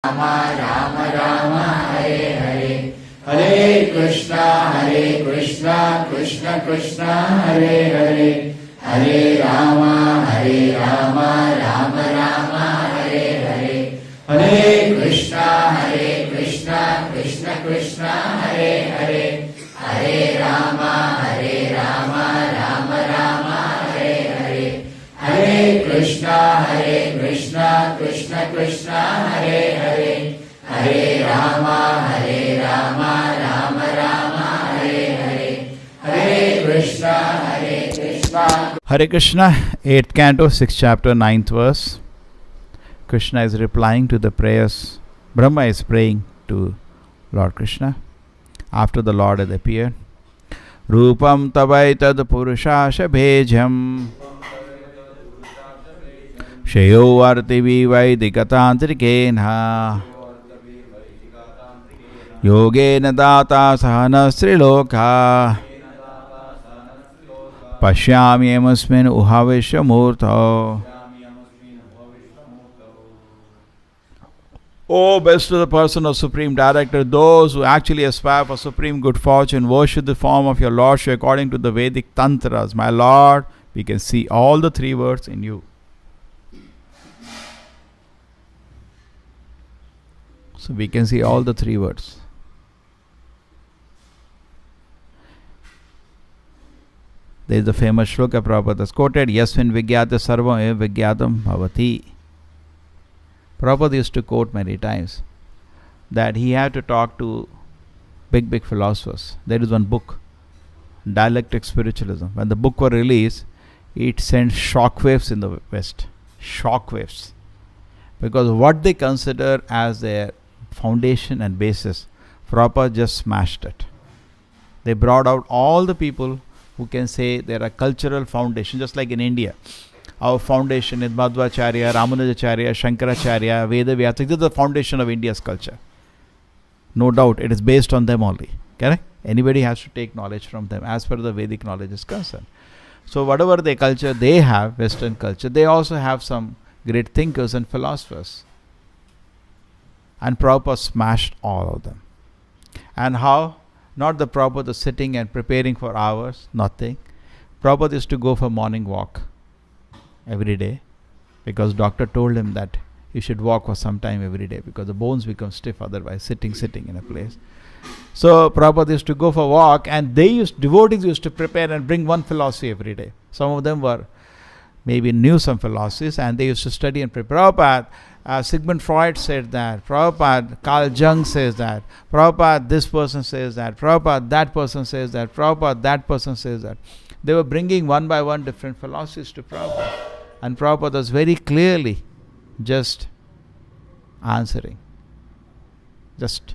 Rama Rama Hare Hare, Hare Krishna Krishna Krishna Hare Hare, Hare Rama Rama Rama Hare Hare, Hare Krishna Krishna Krishna Hare Hare, Hare Rama Rama Rama Hare Hare, Hare Krishna Krishna Krishna Hare Hare, Hare Rama Rama Rama Hare Hare, Hare Krishna. Hare Krishna, 8th canto, 6th chapter, 9th verse. Krishna is replying to the prayers. Brahma is praying to Lord Krishna after the Lord had appeared. Rupam tabaitad purushasha bhejam Shayo artivi vaidikatantrikena Yogena data sahana sriloka Pashyami emasmin uhavishya murtha. Oh, best of the person of Supreme Director, those who actually aspire for supreme good fortune, worship the form of your Lordship according to the Vedic Tantras. My Lord, we can see all the three words in you. So we can see all the three words. There is the famous shloka Prabhupada has quoted, Yasmin Vigyata Sarvam Eva Vigyatam Bhavati. Prabhupada used to quote many times that he had to talk to big philosophers. There is one book, Dialectic Spiritualism. When the book was released, it sent shockwaves in the West. Shockwaves. Because what they consider as their foundation and basis, Prabhupada just smashed it. They brought out all the people who can say there are cultural foundation, just like in India. Our foundation is Madhvacharya, Ramanujacharya, Shankaracharya, Veda Vyasa. This is the foundation of India's culture. No doubt, it is based on them only. Correct? Anybody has to take knowledge from them as per the Vedic knowledge is concerned. So whatever the culture they have, Western culture, they also have some great thinkers and philosophers. And Prabhupada smashed all of them. And how? Not the Prabhupada sitting and preparing for hours, nothing. Prabhupada used to go for morning walk every day because doctor told him that he should walk for some time every day because the bones become stiff otherwise sitting in a place. So Prabhupada used to go for walk, and devotees used to prepare and bring one philosophy every day. Some of them were maybe knew some philosophies and they used to study and prepare. Prabhupada, Sigmund Freud said that. Prabhupada, Carl Jung says that. Prabhupada, this person says that. Prabhupada, that person says that. Prabhupada, that person says that. They were bringing one by one different philosophies to Prabhupada. And Prabhupada was very clearly just answering. Just,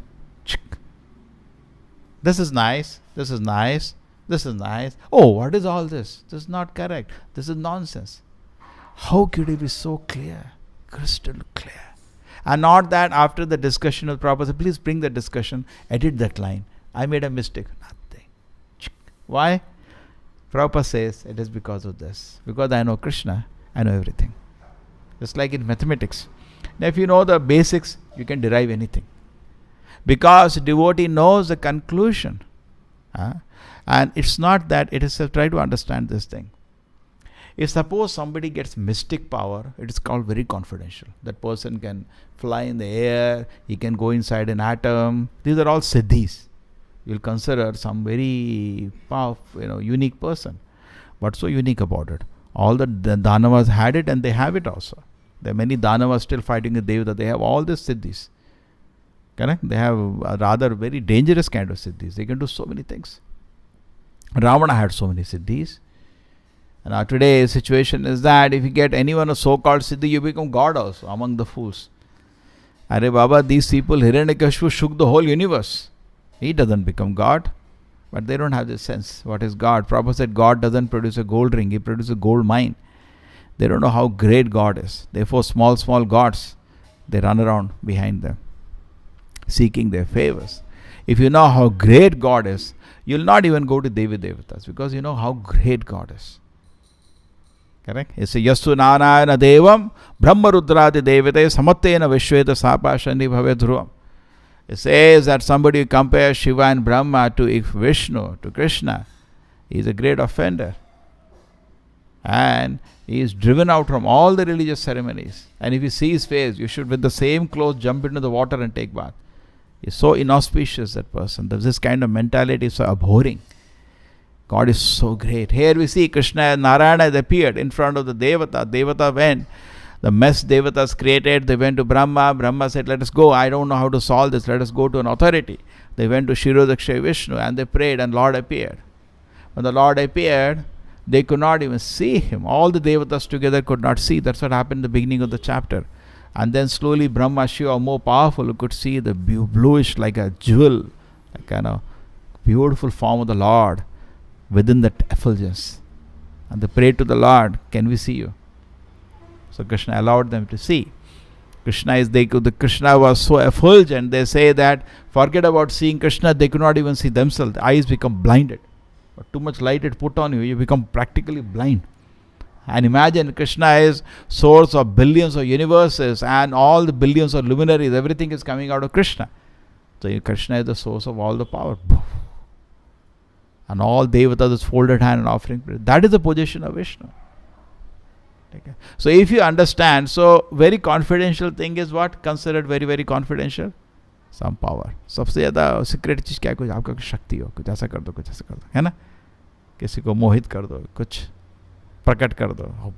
this is nice, this is nice, this is nice. Oh, what is all this? This is not correct. This is nonsense. How could he be so clear? Crystal clear. And not that after the discussion with Prabhupada, please bring the discussion, edit that line. I made a mistake. Nothing. Why? Prabhupada says it is because of this. Because I know Krishna, I know everything. Just like in mathematics. Now if you know the basics, you can derive anything. Because devotee knows the conclusion. And it's not that, it is try to understand this thing. If suppose somebody gets mystic power, it is called very confidential. That person can fly in the air, he can go inside an atom. These are all siddhis. You'll consider some very powerful, unique person. What's so unique about it? All the Danavas had it and they have it also. There are many Danavas still fighting with Devata. They have all these siddhis. Correct? They have a rather very dangerous kind of siddhis. They can do so many things. Ravana had so many siddhis. And now today's situation is that if you get anyone a so-called siddhi, you become God also among the fools. Arey Baba, these people, Hiranyakashipu shook the whole universe. He doesn't become God. But they don't have this sense. What is God? Prabhupada said God doesn't produce a gold ring. He produces a gold mine. They don't know how great God is. Therefore, small gods, they run around behind them, seeking their favors. If you know how great God is, you'll not even go to Devi Devatas because you know how great God is. Correct? It's a Yasu Narayana Devam Brahma Rudradi Devate Samattena Vishweta Sapashani Bhave Dhruvam. It says that somebody compares Shiva and Brahma to Vishnu, to Krishna. He is a great offender. And he is driven out from all the religious ceremonies. And if you see his face, you should with the same clothes jump into the water and take bath. He is so inauspicious, that person. This kind of mentality is so abhorring. God is so great. Here we see Krishna and Narayana has appeared in front of the Devata. Devata went. The mess Devatas created, they went to Brahma. Brahma said, let us go. I don't know how to solve this. Let us go to an authority. They went to Shirodakshay Vishnu and they prayed and Lord appeared. When the Lord appeared, they could not even see him. All the Devatas together could not see. That's what happened in the beginning of the chapter. And then slowly Brahma, Shiva, more powerful, could see the bluish like a jewel, a kind of beautiful form of the Lord within that effulgence. And they prayed to the Lord, can we see you? So Krishna allowed them to see. Krishna was so effulgent, they say that forget about seeing Krishna, they could not even see themselves. The eyes become blinded. But too much light it put on you, you become practically blind. And imagine Krishna is source of billions of universes and all the billions of luminaries, everything is coming out of Krishna. So Krishna is the source of all the power. And all Devatas is folded hand and offering prayer. That is the position of Vishnu. Okay. So if you understand, so very confidential thing is what? Considered very, very confidential? Some power. सबसे ज़्यादा secret चीज़ क्या है? कुछ आपका कुछ शक्ति हो, कुछ ऐसा कर दो, कुछ ऐसा कर दो, है ना? किसी को मोहित कर दो, कुछ प्रकट कर दो,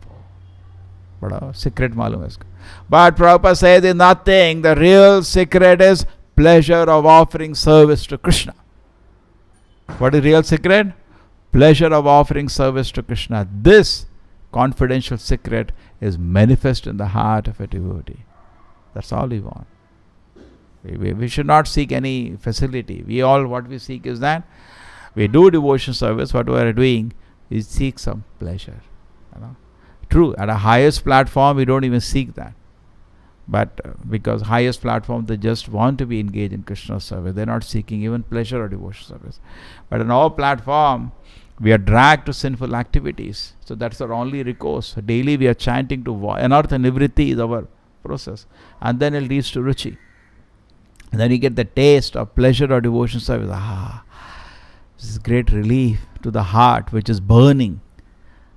बड़ा सीक्रेट मालूम है इसको. But Prabhupada says is nothing. The real secret is pleasure of offering service to Krishna. What is real secret? Pleasure of offering service to Krishna. This confidential secret is manifest in the heart of a devotee. That's all we want. We should not seek any facility. What we seek is that we do devotion service, what we are doing is seek some pleasure. True, at a highest platform we don't even seek that. But because highest platform they just want to be engaged in Krishna service. They're not seeking even pleasure or devotion service. But in our platform, we are dragged to sinful activities. So that's our only recourse. Daily we are chanting to Anartha Nivritti is our process. And then it leads to Ruchi. And then you get the taste of pleasure or devotion service. This is great relief to the heart which is burning.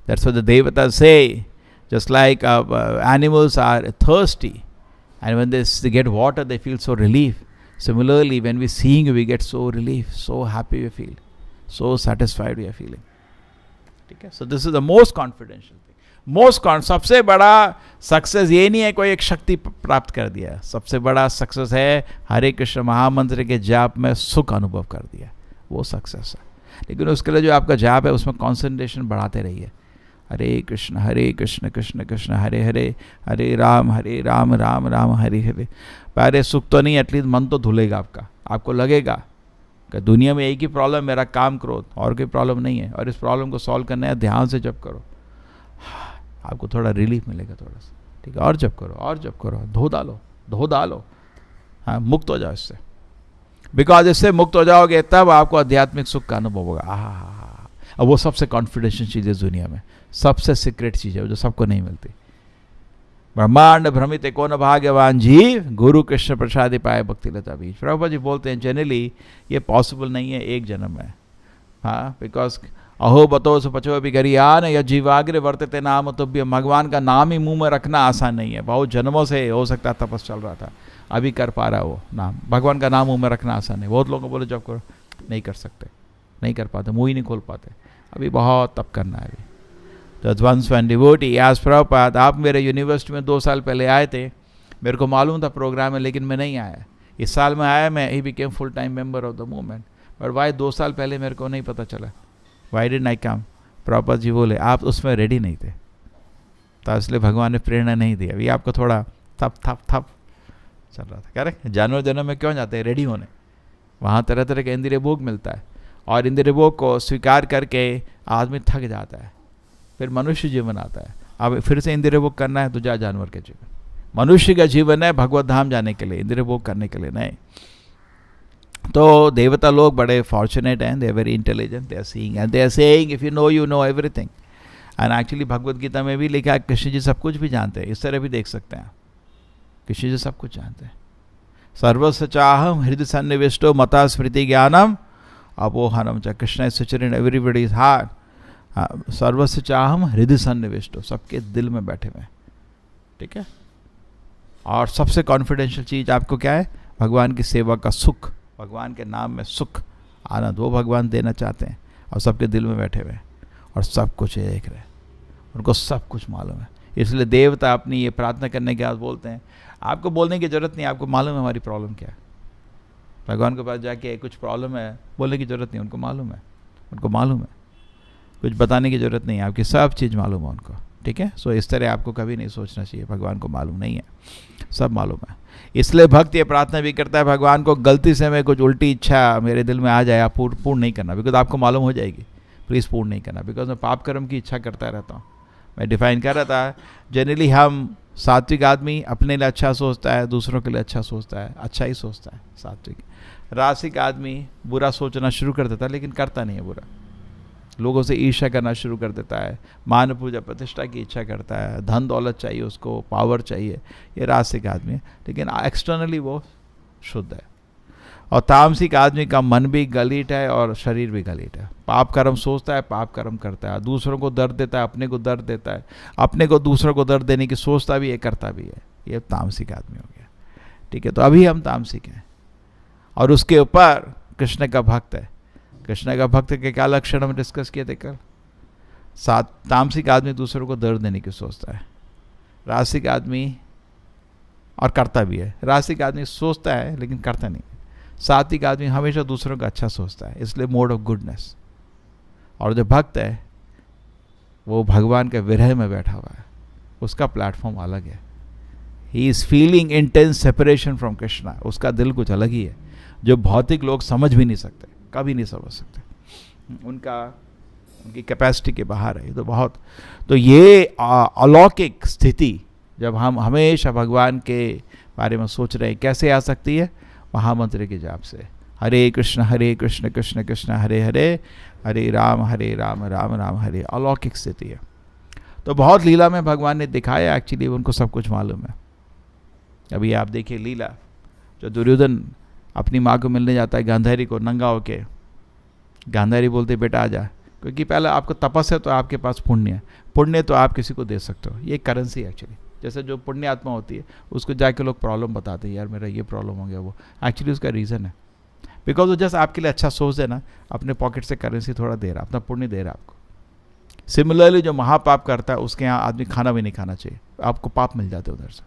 That's what the Devatas say. Just like animals are thirsty. And when they get water, they feel so relief. Similarly, when we seeing you, we get so relief, so happy we feel. So satisfied we are feeling. Okay? So this is the most confidential thing. सबसे बड़ा success ये नहीं है कोई एक शक्ति प्राप्त कर दिया. सबसे बड़ा सक्सेस है हरे कृष्ण महामंत्र के जाप में सुख अनुभव कर दिया. वो सक्सेस है. लेकिन उसके लिए जो आपका जाप है उसमें कंसंट्रेशन बढ़ाते रहिए. हरे कृष्ण कृष्ण कृष्ण हरे हरे, हरे राम राम राम हरे हरे. पहले सुख तो नहीं, एटलीस्ट मन तो धुलेगा आपका. आपको लगेगा कि दुनिया में एक ही प्रॉब्लम मेरा काम क्रोध, और कोई प्रॉब्लम नहीं है. और इस प्रॉब्लम को सॉल्व करना है, ध्यान से जप करो, आपको थोड़ा रिलीफ मिलेगा थोड़ा सा. ठीक है, और जप करो, धो डालो. हाँ, मुक्त हो जाओ इससे. बिकॉज इससे मुक्त हो जाओगे तब आपको आध्यात्मिक सुख का अनुभव होगा. अब वो सबसे कॉन्फिडेंशियल चीज़ है दुनिया में, सबसे सीक्रेट चीज़ है जो सबको नहीं मिलती. ब्रह्मांड भ्रमित कौन भाग्यवान जीव, गुरु कृष्ण प्रसाद पाए भक्ति लता बीज. प्रभुपाद जी बोलते हैं जनरली ये पॉसिबल नहीं है एक जन्म में. हाँ, बिकॉज अहो बतो पचो भी गरियान या जीवाग्र वर्तते नाम तुभ्य. भगवान का नाम ही मुंह में रखना आसान नहीं है. बहुत जन्मों से हो सकता है तपस चल रहा था, अभी कर पा रहा है वो नाम. भगवान का नाम मुंह में रखना आसान नहीं. बहुत लोगों को बोले जब करो, नहीं कर सकते, नहीं कर पाते, मुंह ही नहीं खोल पाते. अभी बहुत तप करना है. अभी तो once when devotee as Prabhupada, आप मेरे यूनिवर्सिटी में 2 साल पहले आए थे, मेरे को मालूम था प्रोग्राम है, लेकिन मैं नहीं आया. इस साल में आया मैं, he became full time member of the movement. But why 2 साल पहले मेरे को नहीं पता चला. वाई डिडंट आई कम? प्रभुपाद जी बोले आप उसमें रेडी नहीं थे, तो इसलिए भगवान ने प्रेरणा नहीं दी. अभी आपको थोड़ा थप चल रहा था. करेक्ट. जानवर जन्म में क्यों जाते हैं? रेडी होने. वहाँ तरह तरह के इंद्रिय भोग मिलता है, और इंद्रिय भोग को स्वीकार करके आदमी थक जाता है. फिर मनुष्य जीवन आता है. अब फिर से इंद्रिय भोग करना है तो जा जानवर के जीवन. मनुष्य का जीवन है भगवत धाम जाने के लिए, इंद्रिय भोग करने के लिए नहीं. तो देवता लोग बड़े फॉर्चुनेट हैं. They are very intelligent. They are seeing and they are saying if you know everything. And actually Bhagavad Gita में भी लिखा है कृष्ण जी सब कुछ भी जानते हैं, इस तरह भी देख सकते हैं, कृष्ण जी सब कुछ जानते हैं। सर्वस्य चाहम हृदय सन्निविष्टो मता स्मृति ज्ञानम अपोहनम च, Krishna is sitting in everybody's heart. सर्वस्य चाहम हृदय सन्निविष्टो, सबके दिल में बैठे हुए, ठीक है। और सबसे कॉन्फिडेंशियल चीज आपको क्या है? भगवान की सेवा का सुख, भगवान के नाम में सुख आनंद, वो भगवान देना चाहते हैं और सबके दिल में बैठे हुए हैं और सब कुछ देख रहे हैं, उनको सब कुछ मालूम है। इसलिए देवता अपनी ये प्रार्थना करने के बाद बोलते हैं, आपको बोलने की जरूरत नहीं, आपको मालूम है हमारी प्रॉब्लम क्या है। भगवान के पास जाके कुछ प्रॉब्लम है बोलने की जरूरत नहीं, उनको मालूम है, उनको मालूम है, कुछ बताने की जरूरत नहीं है, आपकी सब चीज़ मालूम है उनको, ठीक है। सो इस तरह आपको कभी नहीं सोचना चाहिए भगवान को मालूम नहीं है, सब मालूम है। इसलिए भक्त ये प्रार्थना भी करता है भगवान को, गलती से मैं कुछ उल्टी इच्छा मेरे दिल में आ जाए, आप पूर्ण नहीं करना, बिकॉज आपको मालूम हो जाएगी, प्लीज़ पूर्ण नहीं करना, बिकॉज मैं पाप कर्म की इच्छा करता रहता हूँ। मैं डिफाइन कर रहा था, जनरली हम सात्विक आदमी अपने लिए अच्छा सोचता है, दूसरों के लिए अच्छा सोचता है, अच्छा ही सोचता है सात्विक। रासिक आदमी बुरा सोचना शुरू कर देता है लेकिन करता नहीं है बुरा, लोगों से ईर्ष्या करना शुरू कर देता है, मान पूजा प्रतिष्ठा की इच्छा करता है, धन दौलत चाहिए उसको, पावर चाहिए, ये रासिक आदमी है, लेकिन एक्सटर्नली वो शुद्ध है। और तामसिक आदमी का मन भी गलीट है और शरीर भी गलीट है, पाप कर्म सोचता है, पाप कर्म करता है, दूसरों को दर्द देता है, अपने को दर्द देता है, अपने को दूसरों को दर्द देने की सोचता भी है, करता भी है, ये तामसिक आदमी हो गया, ठीक है। तो अभी हम तामसिक हैं और उसके ऊपर कृष्ण का भक्त है। कृष्ण का भक्त के क्या लक्षण हम डिस्कस किए थे कल। तामसिक आदमी दूसरों को दर्द देने की सोचता है, रासिक आदमी और करता भी है, रासिक आदमी सोचता है लेकिन करता नहीं, सात्विक आदमी हमेशा दूसरों का अच्छा सोचता है, इसलिए मोड ऑफ गुडनेस। और जो भक्त है वो भगवान के विरह में बैठा हुआ है, उसका प्लेटफॉर्म अलग है, he is feeling intense separation from Krishna, उसका दिल कुछ अलग ही है जो भौतिक लोग समझ भी नहीं सकते, कभी नहीं समझ सकते, उनकी कैपेसिटी के बाहर है। तो ये अलौकिक स्थिति जब हम हमेशा भगवान के बारे में सोच रहे हैं, कैसे आ सकती है? महामंत्र के जाप से, हरे कृष्ण कृष्ण कृष्ण हरे हरे, हरे राम राम राम हरे, अलौकिक स्थिति है। तो बहुत लीला में भगवान ने दिखाया, एक्चुअली उनको सब कुछ मालूम है। अभी आप देखिए लीला, जो दुर्योधन अपनी माँ को मिलने जाता है गांधारी को, नंगा होके, गांधारी बोलते बेटा आ जा, क्योंकि पहले आपको तपस्या है तो आपके पास पुण्य है, पुण्य तो आप किसी को दे सकते हो, ये करेंसी है एक्चुअली। जैसे जो पुण्य आत्मा होती है उसको जाके लोग प्रॉब्लम बताते हैं, यार मेरा ये प्रॉब्लम हो गया, वो एक्चुअली उसका रीज़न है बिकॉज वो जस्ट आपके लिए अच्छा सोच देना, अपने पॉकेट से करेंसी थोड़ा दे रहा, अपना पुण्य दे रहा आपको। सिमिलरली जो महापाप करता है उसके यहाँ आदमी खाना भी नहीं खाना चाहिए, आपको पाप मिल जाते उधर से।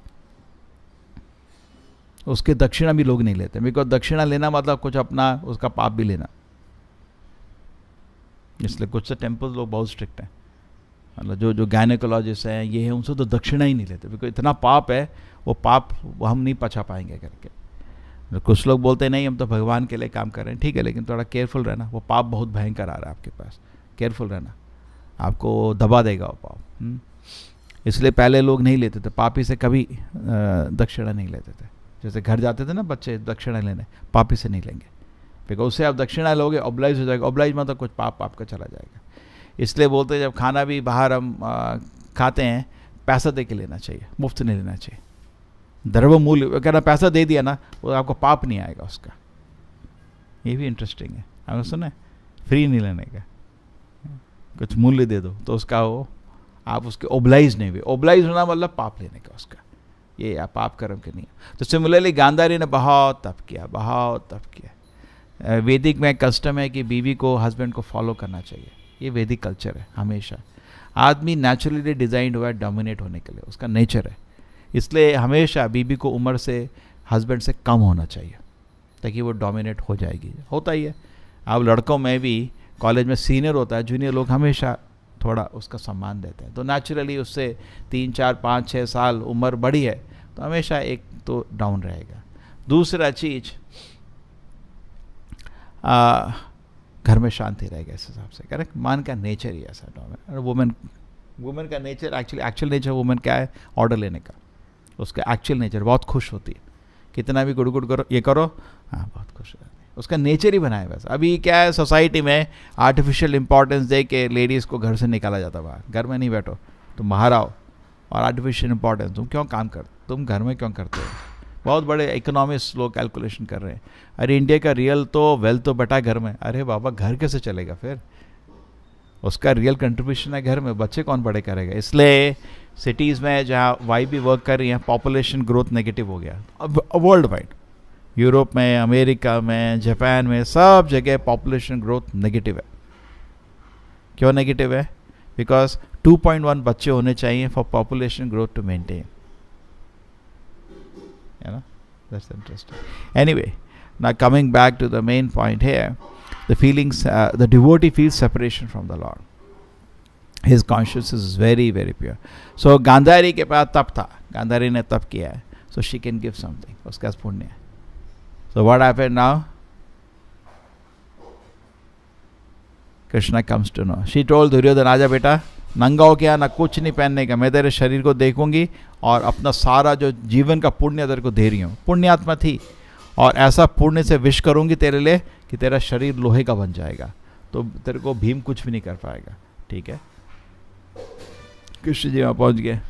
उसके दक्षिणा भी लोग नहीं लेते, बिकॉज दक्षिणा लेना मतलब कुछ अपना उसका पाप भी लेना, इसलिए कुछ से टेम्पल लोग बहुत स्ट्रिक्ट हैं, मतलब जो गायनेकोलॉजिस्ट हैं ये है, उनसे तो दक्षिणा ही नहीं लेते, बिकॉज इतना पाप है, वो पाप हम नहीं पचा पाएंगे करके। कुछ लोग बोलते हैं नहीं हम तो भगवान के लिए काम कर रहे हैं, ठीक है, लेकिन थोड़ा केयरफुल रहना, वो पाप बहुत भयंकर आ रहा है आपके पास, केयरफुल रहना, आपको दबा देगा वो पाप। इसलिए पहले लोग नहीं लेते थे, पापी से कभी दक्षिणा नहीं लेते थे। जैसे घर जाते थे ना बच्चे दक्षिणा लेने, पापी से नहीं लेंगे, बिकॉज उससे आप दक्षिणा लोगे ऑब्लाइज हो जाएगा, ऑब्लाइज मतलब कुछ पाप आपका चला जाएगा। इसलिए बोलते हैं जब खाना भी बाहर हम खाते हैं पैसा दे के लेना चाहिए, मुफ्त नहीं लेना चाहिए। द्रव्य मूल्य अगर पैसा दे दिया ना, वो आपको पाप नहीं आएगा उसका। ये भी इंटरेस्टिंग है, आपने सुना है, फ्री नहीं लेने का, कुछ मूल्य दे दो तो उसका वो आप उसके ओब्लाइज नहीं हुए। ओब्लाइज होना मतलब पाप लेने का उसका, ये आप पाप कर्म के नहीं। तो सिमिलरली गांधारी ने बहुत तप किया, बहुत तप किया। वैदिक में कस्टम है कि बीवी को हस्बैंड को फॉलो करना चाहिए, ये वैदिक कल्चर है। हमेशा आदमी नेचुरली डिज़ाइंड हुआ है डोमिनेट होने के लिए, उसका नेचर है। इसलिए हमेशा बीवी को उम्र से हस्बैंड से कम होना चाहिए ताकि वो डोमिनेट हो जाएगी। होता ही है, आप लड़कों में भी कॉलेज में सीनियर होता है, जूनियर लोग हमेशा थोड़ा उसका सम्मान देते हैं, तो नेचुरली उससे 3, 4, 5, 6 साल उम्र बड़ी है तो हमेशा एक तो डाउन रहेगा। दूसरा चीज़ घर में शांति रहेगा इस हिसाब से, करेक्ट। मान का नेचर ही ऐसा डाउन है। वुमेन का नेचर एक्चुअल नेचर वुमेन क्या है? ऑर्डर लेने का। उसका एक्चुअल नेचर बहुत खुश होती है, कितना भी गुड़ करो ये करो, हाँ बहुत खुश हो जाती है। उसका नेचर ही बनाया बस। अभी क्या है सोसाइटी में आर्टिफिशियल इंपॉर्टेंस दे के लेडीज़ को घर से निकाला जाता बाहर, घर में नहीं बैठो तुम बाहर आओ, और आर्टिफिशियल इंपॉर्टेंस तुम क्यों काम कर, तुम घर में क्यों करते हो। बहुत बड़े इकोनॉमिस्ट लोग कैलकुलेशन कर रहे हैं, अरे इंडिया का रियल तो वेल्थ तो बटा घर में। अरे बाबा घर कैसे चलेगा फिर, उसका रियल कंट्रीब्यूशन है घर में, बच्चे कौन बड़े करेगा। इसलिए सिटीज़ में जहाँ वाई भी वर्क कर रही हैं पॉपुलेशन ग्रोथ नेगेटिव हो गया अब वर्ल्ड वाइड, यूरोप में, अमेरिका में, जापान में, सब जगह पॉपुलेशन ग्रोथ नेगेटिव है। क्यों नेगेटिव है? बिकॉज 2.1 बच्चे होने चाहिए for population growth to maintain, है ना। That's interesting. Anyway, now coming back to the main point here, the feelings, the devotee feels separation from the Lord. His consciousness is very very pure. So Gandhari के पास तप था, गांधारी ने तप किया है, so she can give something, उसका पुण्य है। So what happened now? Krishna comes to know. She told Duryodhan, आजा बेटा, नंगा हो क्या, ना कुछ नहीं पहनने का, मैं तेरे शरीर को देखूंगी और अपना सारा जो जीवन का पुण्य तेरे को दे रही हूँ। पुण्यात्मा थी, और ऐसा पुण्य से विश करूंगी तेरे लिए कि तेरा शरीर लोहे का बन जाएगा, तो तेरे को भीम कुछ भी नहीं कर पाएगा। ठीक है, कृष्ण जी वहाँ पहुँच गए।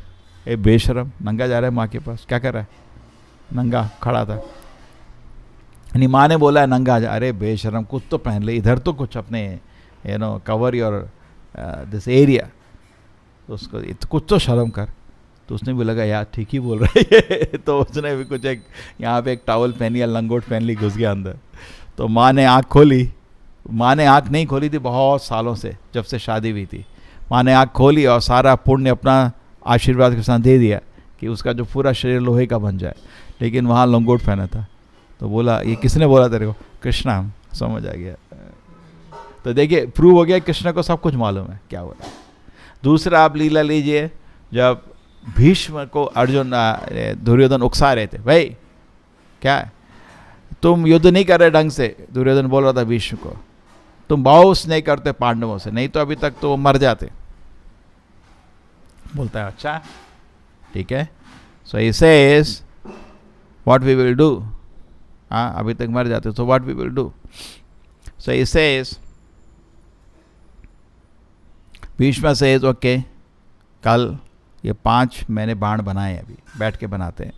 ए बेशरम, नंगा जा रहा है माँ के पास, क्या कर रहा है, नंगा खड़ा था। नहीं, माँ ने बोला है नंगा जा, अरे बेशरम कुछ तो पहन ले, इधर तो कुछ अपने कवर योर दिस एरिया, तो उसको कुछ तो शर्म कर। तो उसने भी लगा यार ठीक ही बोल रहा है तो उसने भी कुछ एक यहाँ पे एक टॉवल पहनी या लंगोट पहन ली, घुस गया अंदर। तो माँ ने आँख खोली, माँ ने आँख नहीं खोली थी बहुत सालों से, जब से शादी हुई थी। माँ ने आँख खोली और सारा पुण्य अपना आशीर्वाद के साथ दे दिया कि उसका जो पूरा शरीर लोहे का बन जाए, लेकिन वहाँ लंगोट पहना था। तो बोला ये किसने बोला तेरे को? कृष्णा। समझ आ गया। तो देखिए प्रूव हो गया कृष्ण को सब कुछ मालूम है क्या बोला। दूसरा आप लीला लीजिए, जब भीष्म को अर्जुन दुर्योधन उकसा रहे थे, भाई क्या है तुम युद्ध नहीं कर रहे ढंग से, दुर्योधन बोल रहा था भीष्म को, तुम बाउस नहीं करते पांडवों से, नहीं तो अभी तक तो मर जाते। बोलता है अच्छा ठीक है, so he says what we will do, हाँ अभी तक मर जाते, so what we will do. So he says, Bhishma says okay, कल ये 5 मैंने बाण बनाए, अभी बैठ के बनाते हैं,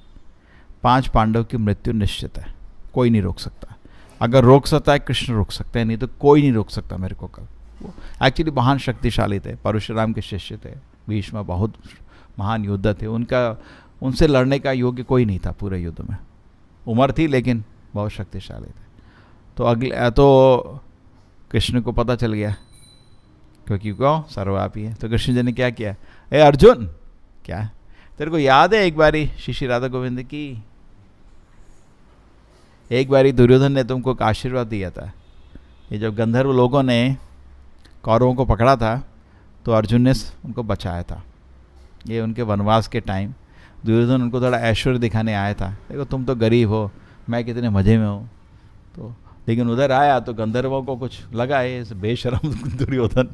5 पांडव की मृत्यु निश्चित है, कोई नहीं रोक सकता। अगर रोक सकता है कृष्ण रोक सकते हैं, नहीं तो कोई नहीं रोक सकता मेरे को कल। वो एक्चुअली महान शक्तिशाली थे, परशुराम के शिष्य थे, भीष्म बहुत महान योद्धा थे, उनका उनसे लड़ने का योग्य कोई नहीं था पूरे युद्ध में। उम्र थी लेकिन बहुत शक्तिशाली थे। तो अगले तो कृष्ण को पता चल गया, क्योंकि क्यों सर्वव्यापी है। तो कृष्ण जी ने क्या किया, ए अर्जुन क्या तेरे को याद है एक बारी श्री राधा गोविंद की, एक बारी दुर्योधन ने तुमको एक आशीर्वाद दिया था। ये जब गंधर्व लोगों ने कौरवों को पकड़ा था तो अर्जुन ने उनको बचाया था। ये उनके वनवास के टाइम दुर्योधन उनको थोड़ा ऐश्वर्य दिखाने आया था, देखो तुम तो गरीब हो, मैं कितने मज़े में हूँ। तो लेकिन उधर आया तो गंधर्वों को कुछ लगा है बेशरम दुर्योधन,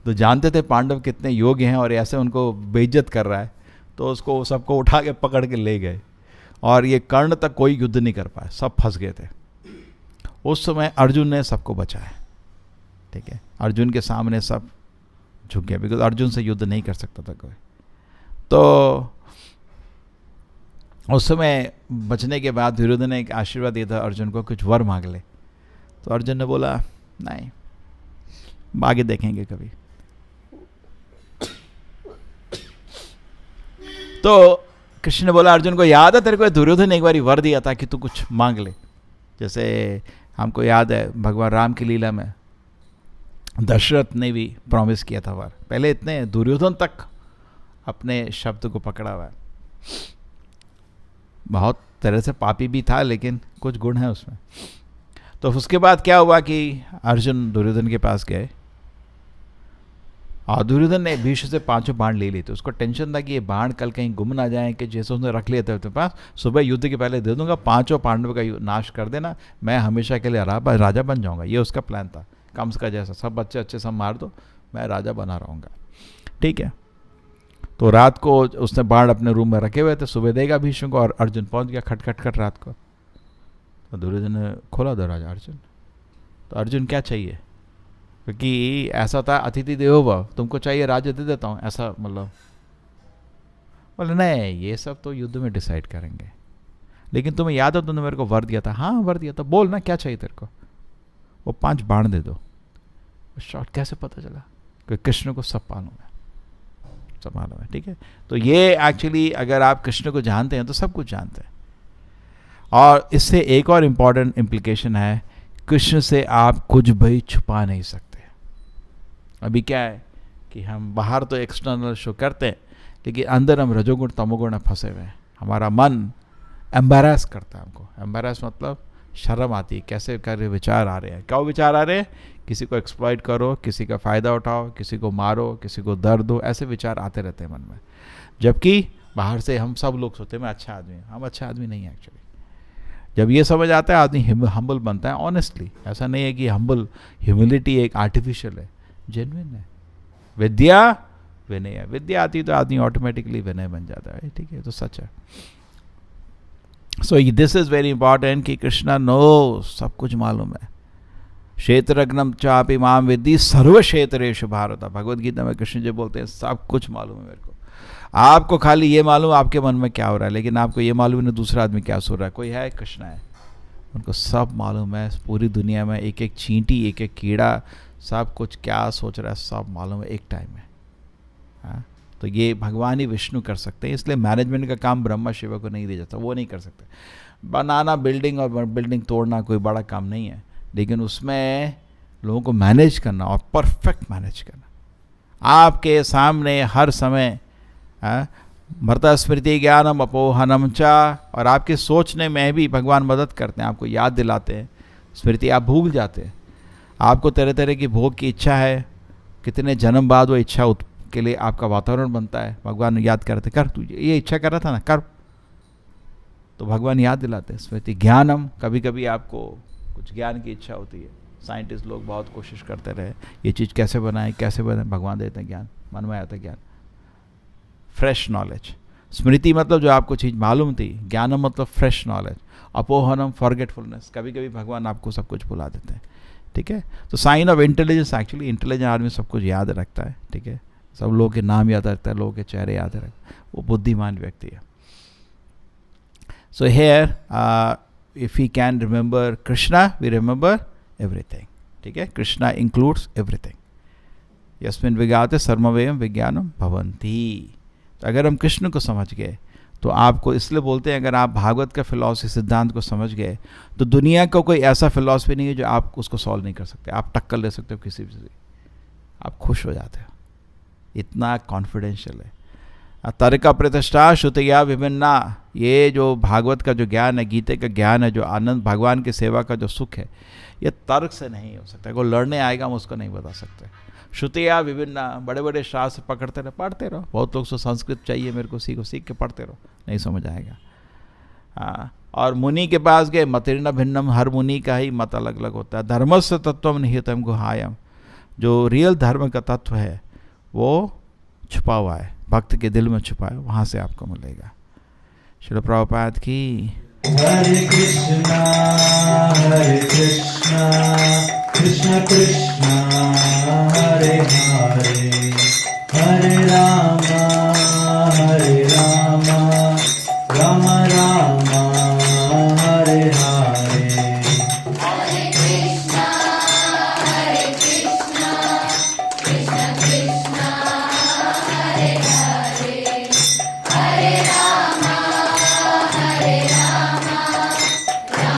तो जानते थे पांडव कितने योग्य हैं और ऐसे उनको बेइज्जत कर रहा है, तो उसको सबको उठा के पकड़ के ले गए और ये कर्ण तक कोई युद्ध नहीं कर पाए, सब फंस गए थे। उस समय अर्जुन ने सबको बचाया। ठीक है, अर्जुन के सामने सब झुक गए, बिकॉज अर्जुन से युद्ध नहीं कर सकता था कोई। तो उस समय बचने के बाद दुर्योधन ने एक आशीर्वाद दिया था अर्जुन को, कुछ वर मांग ले। तो अर्जुन ने बोला नहीं, आगे देखेंगे कभी। तो कृष्ण ने बोला अर्जुन को याद है तेरे को दुर्योधन ने एक बार वर दिया था कि तू कुछ मांग ले, जैसे हमको याद है भगवान राम की लीला में दशरथ ने भी प्रॉमिस किया था वर। पहले इतने दुर्योधन तक अपने शब्द को पकड़ा हुआ है, बहुत तरह से पापी भी था लेकिन कुछ गुण है उसमें। तो उसके बाद क्या हुआ कि अर्जुन दुर्योधन के पास गए और दुर्योधन ने भीष्म से 5 बाण ले लिए थे। उसको टेंशन था कि ये बाण कल कहीं गुम ना जाए, कि जैसे उसने रख लिया था अपने पास, सुबह युद्ध के पहले दे दूंगा, 5 पांडवों का नाश कर देना, मैं हमेशा के लिए राजा बन जाऊंगा। ये उसका प्लान था, कंस का जैसा, सब बच्चे अच्छे सब मार दो, मैं राजा बना रहूँगा। ठीक है, तो रात को उसने बाण अपने रूम में रखे हुए थे, सुबह देगा भीष्म को और अर्जुन पहुँच गया खट खट खट रात को। तो दुर्योधन ने खोला दरवाजा, अर्जुन, तो अर्जुन क्या चाहिए, क्योंकि ऐसा था अतिथि देवो भव, तुमको चाहिए राज्य दे देता हूँ, ऐसा मतलब बोले नहीं ये सब तो युद्ध में डिसाइड करेंगे, लेकिन तुम्हें याद हो तुमने मेरे को वर दिया था, हाँ वर दिया था, बोल ना क्या चाहिए तेरे को, वो 5 बाण दे दो। शॉर्ट कैसे पता चला, क्योंकि कृष्ण को सब मालूम है, सब मालूम है, ठीक है। तो ये एक्चुअली अगर आप कृष्ण को जानते हैं तो सब कुछ जानते हैं। और इससे एक और इम्पॉर्टेंट इम्प्लीकेशन है, कृष्ण से आप कुछ भी छुपा नहीं सकते। अभी क्या है कि हम बाहर तो एक्सटर्नल शो करते हैं, लेकिन अंदर हम रजोगुण तमोगुण में फंसे हुए हैं। हमारा मन एम्बैरेस करता है हमको, एम्बैरेस मतलब शर्म आती है, कैसे कर विचार आ रहे हैं, क्या विचार आ रहे हैं, किसी को एक्सप्लॉइट करो, किसी का फ़ायदा उठाओ, किसी को मारो, किसी को दर्द दो, ऐसे विचार आते रहते हैं मन में। जबकि बाहर से हम सब लोग सोचते हैं मैं अच्छा आदमी हूँ, हम अच्छा आदमी नहीं है एक्चुअली। जब ये समझ आता है आदमी हम्बल बनता है। ऑनेस्टली ऐसा नहीं है कि ह्यूमिलिटी एक आर्टिफिशियल है, जेन्युइन है। विद्या विनय है, विद्या आती तो आदमी ऑटोमेटिकली विनय बन जाता है, ठीक है, तो सच है। So this is very important कि कृष्णा नो, सब कुछ मालूम है। क्षेत्रज्ञम चापि माम विद्धि सर्व क्षेत्रेषु भारत, भगवद गीता में कृष्ण जी बोलते हैं सब कुछ मालूम है मेरे को। आपको खाली ये मालूम आपके मन में क्या हो रहा है, लेकिन आपको ये मालूम नहीं दूसरा आदमी क्या सोच रहा है। कोई है, कृष्ण है, उनको सब मालूम है। पूरी दुनिया में एक एक चींटी, एक एक कीड़ा, सब कुछ क्या सोच रहा है सब मालूम है एक टाइम में। हाँ, तो ये भगवान ही विष्णु कर सकते हैं। इसलिए मैनेजमेंट का काम ब्रह्मा शिव को नहीं दिया जाता, वो नहीं कर सकते। बनाना बिल्डिंग और बिल्डिंग तोड़ना कोई बड़ा काम नहीं है, लेकिन उसमें लोगों को मैनेज करना और परफेक्ट मैनेज करना। आपके सामने हर समय मृता स्मृति ज्ञानम अपोहनम चा, और आपके सोचने में भी भगवान मदद करते हैं, आपको याद दिलाते हैं। स्मृति आप भूल जाते हैं। आपको तरह तरह की भोग की इच्छा है, कितने जन्म बाद वो इच्छा के लिए आपका वातावरण बनता है। भगवान याद करते, कर तू ये इच्छा कर रहा था ना, कर, तो भगवान याद दिलाते हैं। स्मृति ज्ञानम, कभी कभी आपको कुछ ज्ञान की इच्छा होती है। साइंटिस्ट लोग बहुत कोशिश करते रहे ये चीज़ कैसे बनाए, भगवान देते हैं ज्ञान, मन में आता है ज्ञान, फ्रेश नॉलेज। स्मृति मतलब जो आपको चीज़ मालूम थी, ज्ञानम मतलब फ्रेश नॉलेज। अपोहनम फॉरगेटफुलनेस, कभी कभी भगवान आपको सब कुछ भुला देते हैं, ठीक है। तो sign of intelligence, actually intelligent आदमी सब कुछ याद रखता है, ठीक है, सब लोगों के नाम याद रखता है, लोगों के चेहरे याद रखता है, वो बुद्धिमान व्यक्ति है। So here if we can remember Krishna, we remember everything, ठीक है। Krishna includes everything। यस्मिन् विज्ञाते सर्वमयं विज्ञानम भवन्ति। तो अगर हम कृष्ण को समझ गए तो आपको, इसलिए बोलते हैं अगर आप भागवत का फिलॉसफी सिद्धांत को समझ गए तो दुनिया का कोई ऐसा फिलॉसफी नहीं है जो आप उसको सॉल्व नहीं कर सकते। आप टक्कर ले सकते हो किसी भी से, आप खुश हो जाते हो, इतना कॉन्फिडेंशियल है। तर्क प्रतिष्ठा श्रुतिया विभिन्ना, ये जो भागवत का जो ज्ञान है, गीते का ज्ञान है, जो आनंद भगवान की सेवा का जो सुख है, ये तर्क से नहीं हो सकता। कोई लड़ने आएगा हम उसको नहीं बता सकते। श्रुतिया विभिन्ना, बड़े बड़े शास्त्र पकड़ते रहो, पढ़ते रहो। बहुत लोग तो संस्कृत चाहिए मेरे को, सीख के पढ़ते रहो, नहीं समझ आएगा। हाँ, और मुनि के पास गए, मतिर्न भिन्नम, हर मुनि का ही मत अलग अलग होता है। धर्मस्य तत्वम निहितम गुहायम, जो रियल धर्म का तत्व है वो छुपा हुआ है, भक्त के दिल में छुपा है, वहाँ से आपको मिलेगा। श्रील प्रभुपाद की। हरे कृष्णा कृष्ण कृष्ण हरे हरे, हरे राम